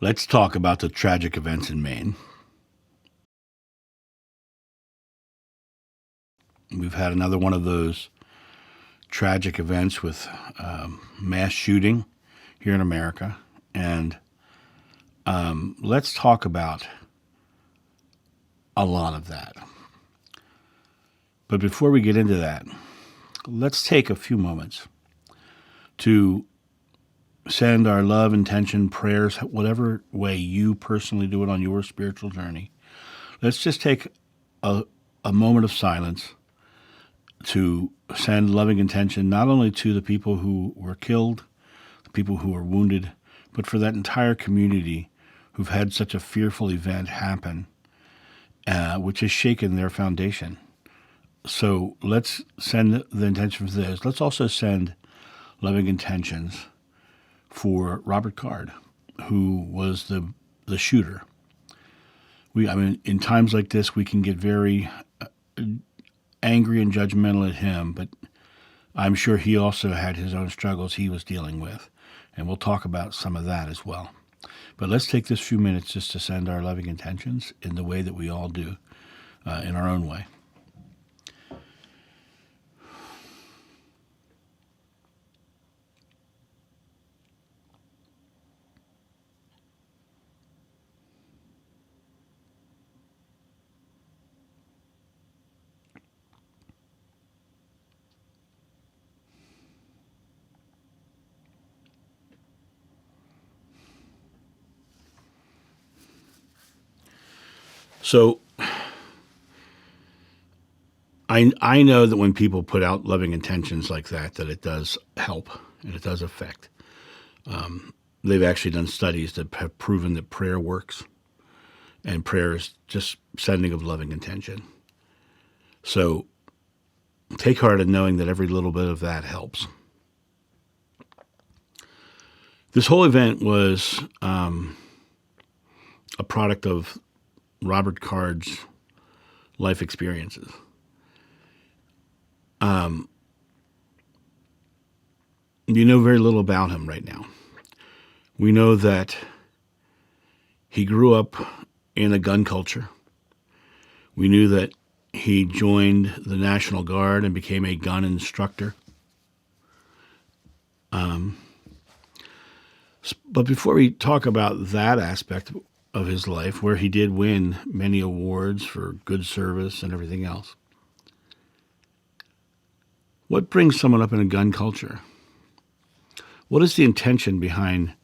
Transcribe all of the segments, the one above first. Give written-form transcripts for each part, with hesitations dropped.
Let's talk about the tragic events in Maine. We've had another one of those tragic events with mass shooting here in America. And let's talk about a lot of that. But before we get into that, let's take a few moments to send our love, intention, prayers, whatever way you personally do it on your spiritual journey. Let's just take a moment of silence to send loving intention not only to the people who were killed, the people who were wounded, but for that entire community who've had such a fearful event happen, which has shaken their foundation. So let's send the intention for this. Let's also send loving intentions for Robert Card, who was the shooter. In times like this, we can get very angry and judgmental at him, but I'm sure he also had his own struggles he was dealing with, and we'll talk about some of that as well. But let's take this few minutes just to send our loving intentions in the way that we all do, in our own way. So I know that when people put out loving intentions like that it does help and it does affect. They've actually done studies that have proven that prayer works, and prayer is just sending of loving intention. So take heart in knowing that every little bit of that helps. This whole event was a product of Robert Card's life experiences. You know very little about him right now. We know that he grew up in a gun culture. We knew that he joined the National Guard and became a gun instructor. But before we talk about that aspect of his life, where he did win many awards for good service and everything else, what brings someone up in a gun culture? What is the intention behind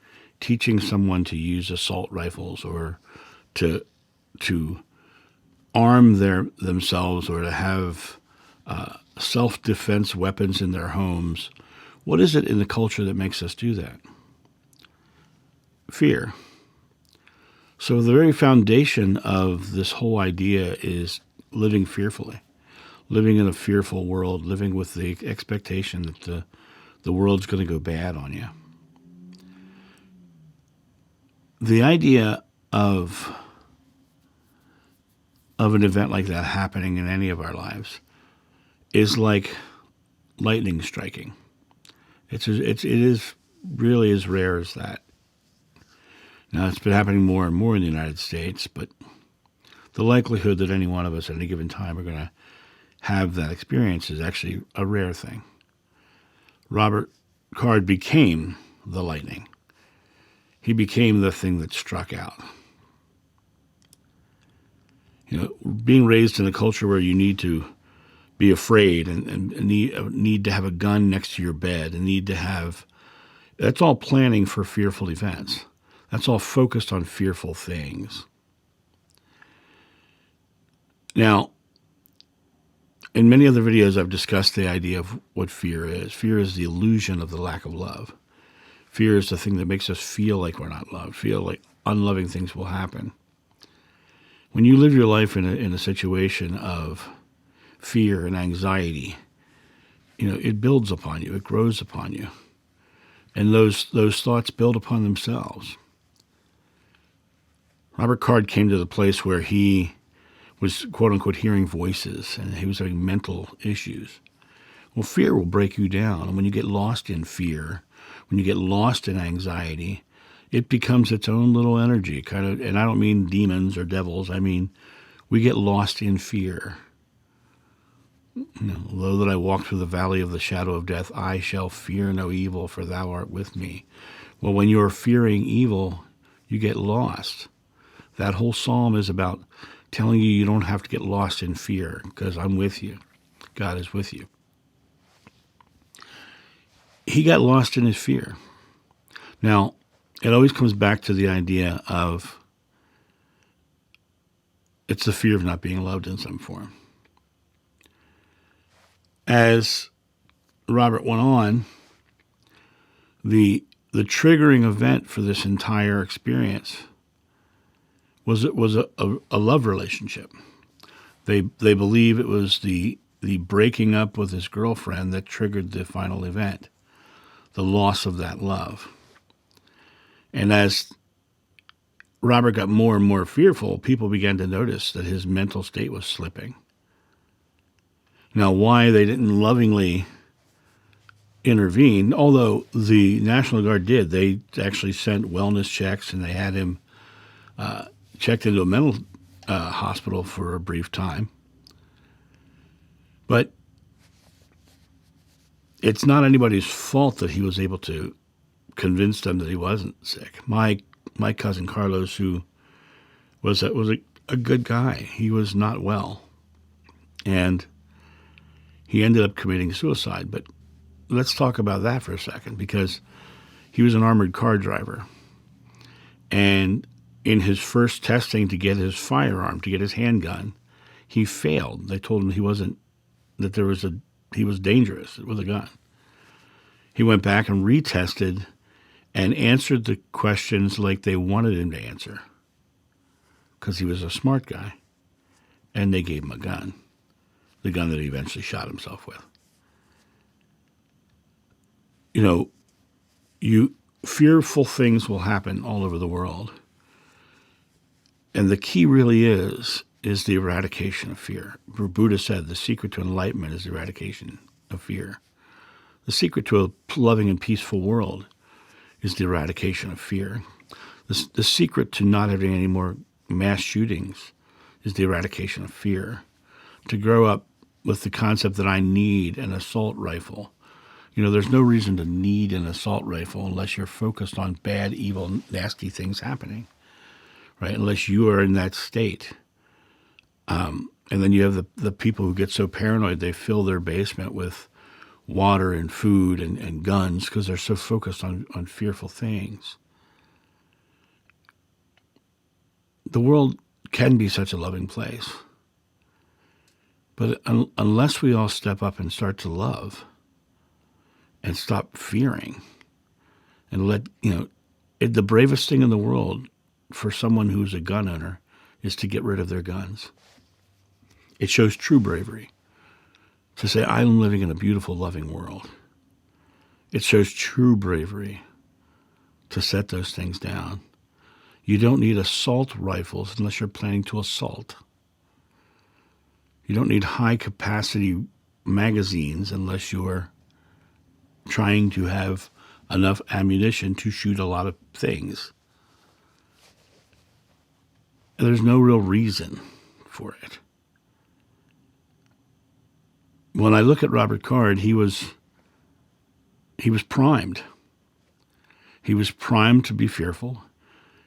teaching someone to use assault rifles or to arm themselves or to have self-defense weapons in their homes? What is it in the culture that makes us do that? Fear. So the very foundation of this whole idea is living fearfully, living in a fearful world, living with the expectation that the world's going to go bad on you. The idea of an event like that happening in any of our lives is like lightning striking. It is really as rare as that. Now, it's been happening more and more in the United States, but the likelihood that any one of us at any given time are going to have that experience is actually a rare thing. Robert Card became the lightning. He became the thing that struck out. Being raised in a culture where you need to be afraid and need to have a gun next to your bed and that's all planning for fearful events. That's all focused on fearful things. Now, in many other videos, I've discussed the idea of what fear is. Fear is the illusion of the lack of love. Fear is the thing that makes us feel like we're not loved, feel like unloving things will happen. When you live your life in a situation of fear and anxiety, it builds upon you, it grows upon you. And those thoughts build upon themselves. Robert Card came to the place where he was, quote unquote, hearing voices, and he was having mental issues. Well, fear will break you down. And when you get lost in fear, when you get lost in anxiety, it becomes its own little energy, kind of. And I don't mean demons or devils. I mean, we get lost in fear. Lo that I walk through the valley of the shadow of death, I shall fear no evil, for thou art with me. Well, when you're fearing evil, you get lost. That whole psalm is about telling you don't have to get lost in fear, because I'm with you. God is with you. He got lost in his fear. Now, it always comes back to the idea of it's the fear of not being loved in some form. As Robert went on, the triggering event for this entire experience was a love relationship. They believe it was the breaking up with his girlfriend that triggered the final event, the loss of that love. And as Robert got more and more fearful, people began to notice that his mental state was slipping. Now, why they didn't lovingly intervene, although the National Guard did, they actually sent wellness checks and they had him checked into a mental hospital for a brief time. But it's not anybody's fault that he was able to convince them that he wasn't sick. My cousin Carlos, who was a good guy, he was not well, and he ended up committing suicide. But let's talk about that for a second, because he was an armored car driver, and in his first testing to get his firearm, to get his handgun, he failed. They told him he was dangerous with a gun. He went back and retested and answered the questions like they wanted him to answer, because he was a smart guy, and they gave him a gun, the gun that he eventually shot himself with. Fearful things will happen all over the world. And the key really is the eradication of fear. Buddha said the secret to enlightenment is the eradication of fear. The secret to a loving and peaceful world is the eradication of fear. The secret to not having any more mass shootings is the eradication of fear. To grow up with the concept that I need an assault rifle. There's no reason to need an assault rifle unless you're focused on bad, evil, nasty things happening, right? Unless you are in that state. And then you have the people who get so paranoid they fill their basement with water and food and guns because they're so focused on fearful things. The world can be such a loving place. But unless we all step up and start to love and stop fearing and the bravest thing in the world for someone who's a gun owner is to get rid of their guns. It shows true bravery to say, I'm living in a beautiful, loving world. It shows true bravery to set those things down. You don't need assault rifles unless you're planning to assault. You don't need high-capacity magazines unless you're trying to have enough ammunition to shoot a lot of things. There's no real reason for it. When I look at Robert Card, he was primed. He was primed to be fearful.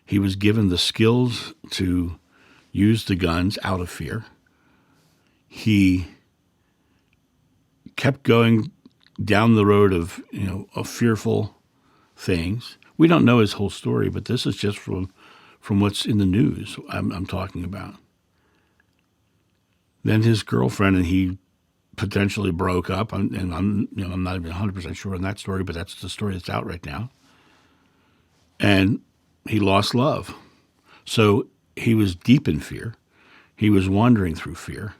He was given the skills to use the guns out of fear. He kept going down the road of fearful things. We don't know his whole story, but this is just from what's in the news I'm talking about. Then his girlfriend and he potentially broke up, and I'm not even 100% sure on that story, but that's the story that's out right now. And he lost love. So he was deep in fear. He was wandering through fear.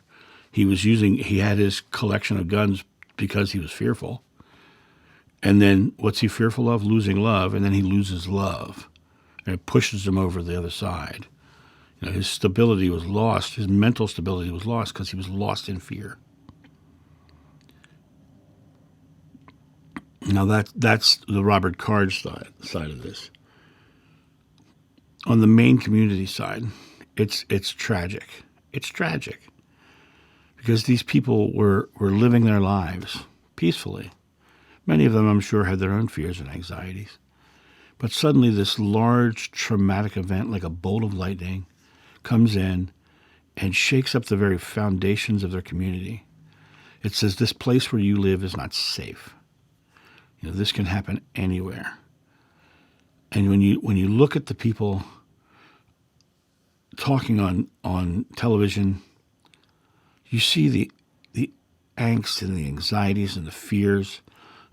He had his collection of guns because he was fearful. And then what's he fearful of? Losing love. And then he loses love. And it pushes him over the other side. His stability was lost. His mental stability was lost because he was lost in fear. Now that's the Robert Card side of this. on the Maine community side, it's tragic. It's tragic because these people were living their lives peacefully. Many of them, I'm sure, had their own fears and anxieties. But suddenly this large traumatic event, like a bolt of lightning, comes in and shakes up the very foundations of their community. It says this place where you live is not safe. This can happen anywhere. And when you look at the people talking on television, you see the angst and the anxieties and the fears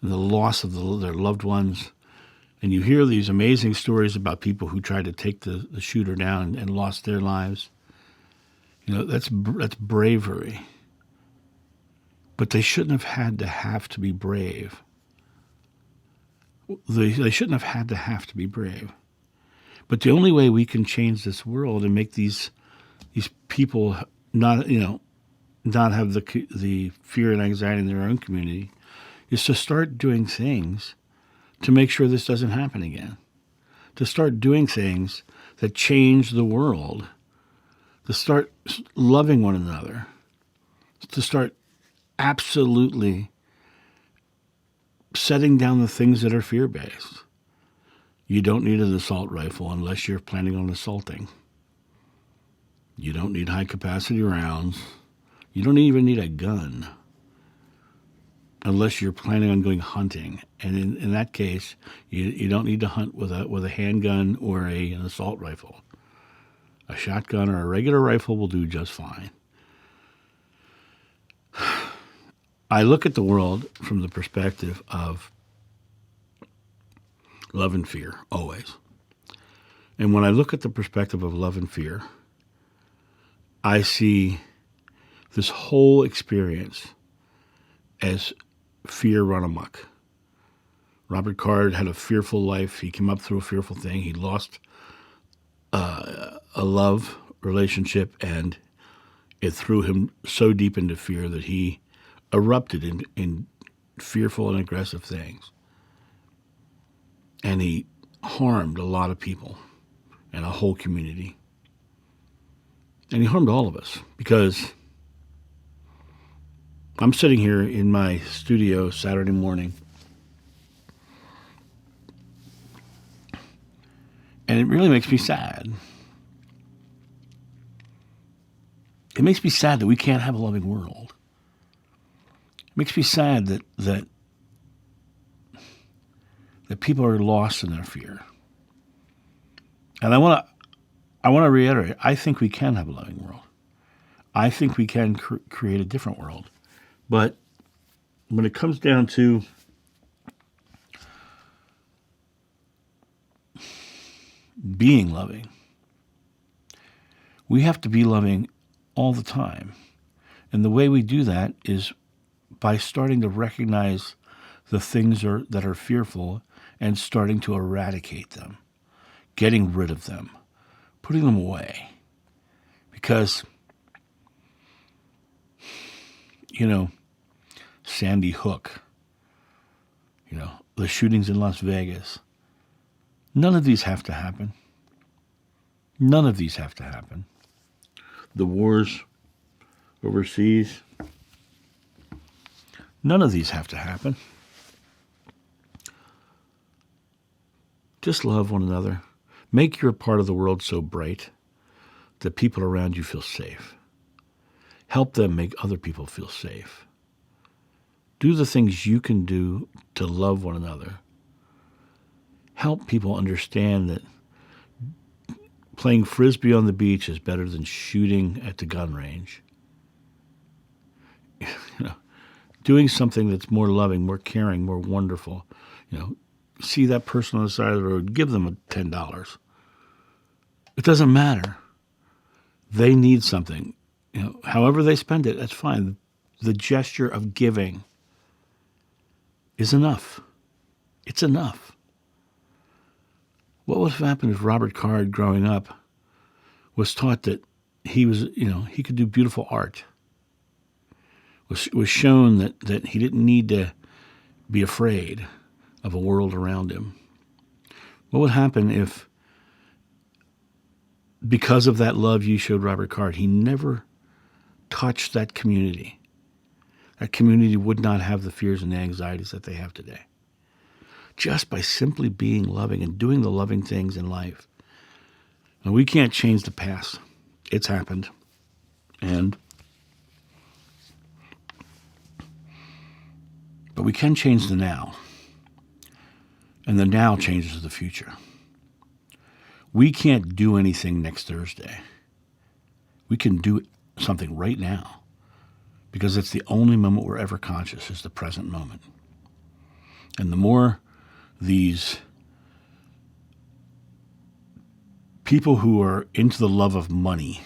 and the loss of their loved ones. And you hear these amazing stories about people who tried to take the shooter down and lost their lives. That's bravery. But they shouldn't have to be brave. They shouldn't have to be brave. But the only way we can change this world and make these people not have the fear and anxiety in their own community is to start doing things to make sure this doesn't happen again. To start doing things that change the world. To start loving one another. To start absolutely setting down the things that are fear-based. You don't need an assault rifle unless you're planning on assaulting. You don't need high-capacity rounds. You don't even need a gun unless you're planning on going hunting. And in that case, you don't need to hunt with a handgun or an assault rifle. A shotgun or a regular rifle will do just fine. I look at the world from the perspective of love and fear, always. And when I look at the perspective of love and fear, I see this whole experience as fear run amok. Robert Card had a fearful life. He came up through a fearful thing. He lost a love relationship, and it threw him so deep into fear that he erupted in fearful and aggressive things. And he harmed a lot of people and a whole community. And he harmed all of us because I'm sitting here in my studio Saturday morning, and it really makes me sad. It makes me sad that we can't have a loving world. It makes me sad that people are lost in their fear. And I want to reiterate, I think we can have a loving world. I think we can create a different world. But when it comes down to being loving, we have to be loving all the time. And the way we do that is by starting to recognize the things that are fearful and starting to eradicate them, getting rid of them, putting them away. Because, Sandy Hook, the shootings in Las Vegas, none of these have to happen. None of these have to happen. The wars overseas, none of these have to happen. Just love one another. Make your part of the world so bright that people around you feel safe. Help them make other people feel safe. Do the things you can do to love one another. Help people understand that playing frisbee on the beach is better than shooting at the gun range. Doing something that's more loving, more caring, more wonderful. See that person on the side of the road, give them $10. It doesn't matter. They need something. However they spend it, that's fine. The gesture of giving is enough. It's enough. What would have happened if Robert Card, growing up, was taught that he could do beautiful art? Was shown that he didn't need to be afraid of a world around him? What would happen if because of that love you showed Robert Card, he never touched that community. That community would not have the fears and the anxieties that they have today. Just by simply being loving and doing the loving things in life. And we can't change the past. It's happened. But we can change the now. And the now changes the future. We can't do anything next Thursday. We can do something right now. Because it's the only moment we're ever conscious is the present moment. And the more these people who are into the love of money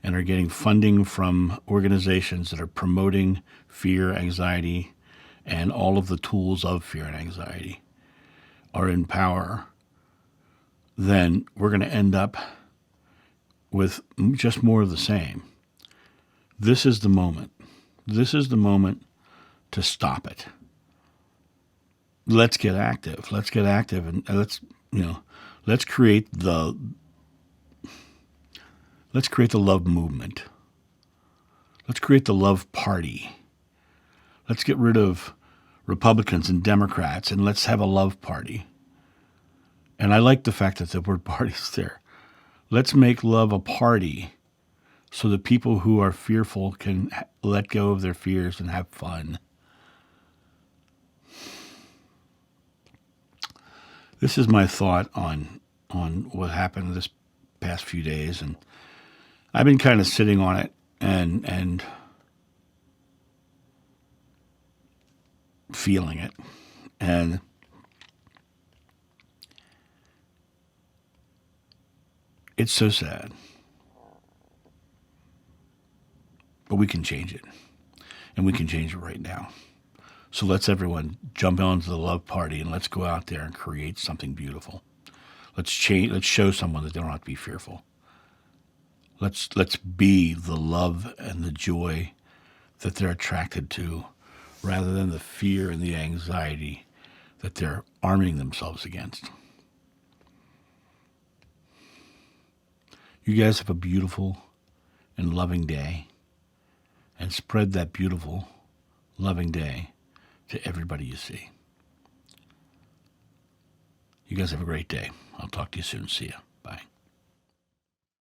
and are getting funding from organizations that are promoting fear, anxiety, and all of the tools of fear and anxiety are in power, then we're going to end up with just more of the same. This is the moment. This is the moment to stop it. Let's get active. Let's get active, and let's create the love movement. Let's create the love party. Let's get rid of Republicans and Democrats, and let's have a love party. And I like the fact that the word party's there. Let's make love a party so that people who are fearful can let go of their fears and have fun. This is my thought on what happened this past few days, and I've been kind of sitting on it and feeling it, and it's so sad. But we can change it, and we can change it right now. So let's everyone jump onto the love party, and let's go out there and create something beautiful. Let's show someone that they don't have to be fearful. Let's be the love and the joy that they're attracted to, rather than the fear and the anxiety that they're arming themselves against. You guys have a beautiful and loving day, and spread that beautiful, loving day to everybody you see. You guys have a great day. I'll talk to you soon. See ya.